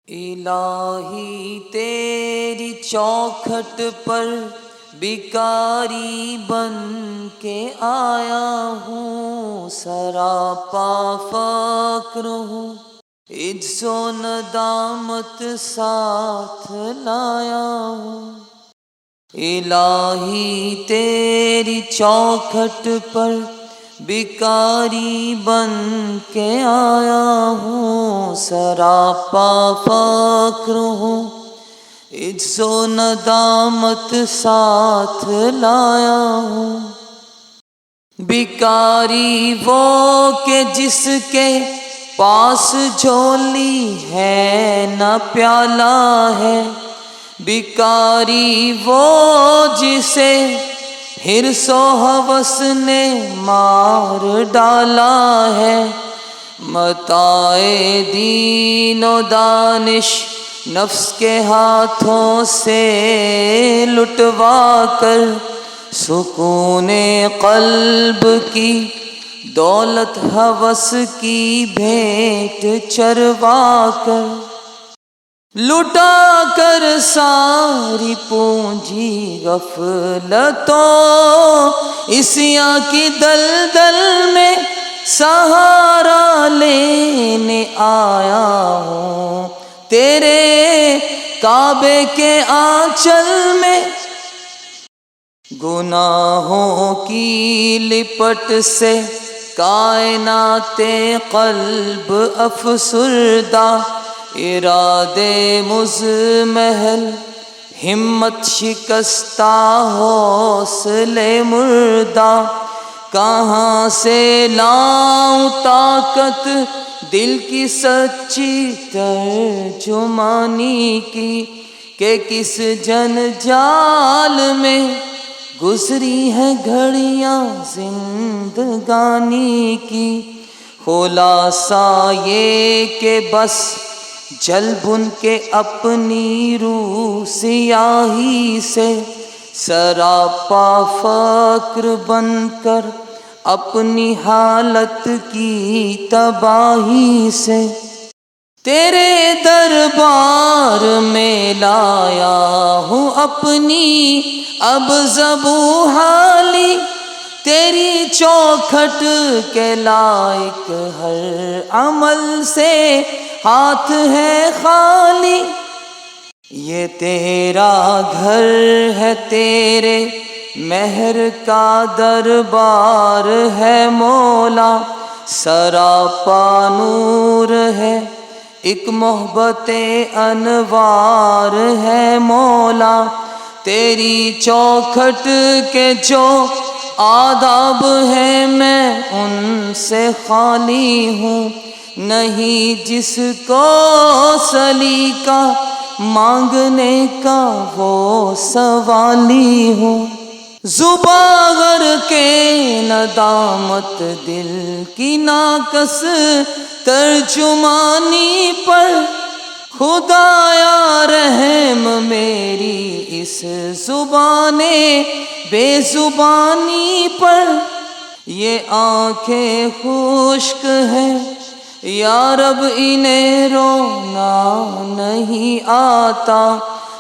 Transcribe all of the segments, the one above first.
الہی تیری چوکھٹ پر بھکاری بن کے آیا ہوں، سراپا فقر ہوں، عجز و ندامت ساتھ لایا ہوں۔ الہی تیری چوکھٹ پر بھکاری بن کے آیا ہوں، سراپا فقر ہوں، عجز و ندامت ساتھ لایا ہوں۔ بھکاری وہ کہ جس کے پاس جھولی ہے نہ پیالہ ہے، بھکاری وہ جسے حرص و ہوس نے مار ڈالا ہے۔ متاع دین و دانش نفس کے ہاتھوں سے لٹوا کر، سکون قلب کی دولت ہوس کی بھیٹ چروا کر، لٹا کر ساری پونجی غفلتوں عصیاں کی دلدل میں سہارا لینے آیا ہوں، تیرے کعبے کے آنچل میں گناہوں کی لپٹ سے کائنات قلب افسردہ، ارادے مضمحل ہمت شکستہ حوصلے مردہ، کہاں سے لاؤں طاقت دل کی سچی ترجمانی کی، کہ کس جنجال میں گزری ہے گھڑیاں زندگانی کی۔ خلاصہ یہ کہ بس جل بن کے اپنی روح سیاہی سے، سراپا فقر بن کر اپنی حالت کی تباہی سے، تیرے دربار میں لایا ہوں اپنی اب زبوں حالی، تیری چوکھٹ کے لائق ہر عمل سے ہاتھ ہے خالی۔ یہ تیرا گھر ہے، تیرے مہر کا دربار ہے مولا، سراپا نور ہے، ایک محبت انوار ہے مولا، تیری چوکھٹ کے جو آداب ہیں میں ان سے خالی ہوں، نہیں جس کو سلیقہ مانگنے کا وہ سوالی ہوں۔ زباں غر کے ندامت دل کی ناقص ترجمانی پر، خدایا رحم میری اس زبان بے زبانی پر۔ یہ آنکھیں خشک ہیں یا رب انہیں رونا نہیں آتا،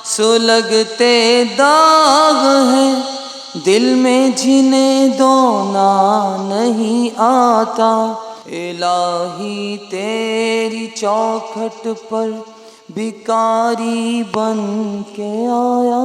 سلگتے داغ ہیں دل میں جنہیں دھونا نہیں آتا۔ الہی تیری چوکھٹ پر بھکاری بن کے آیا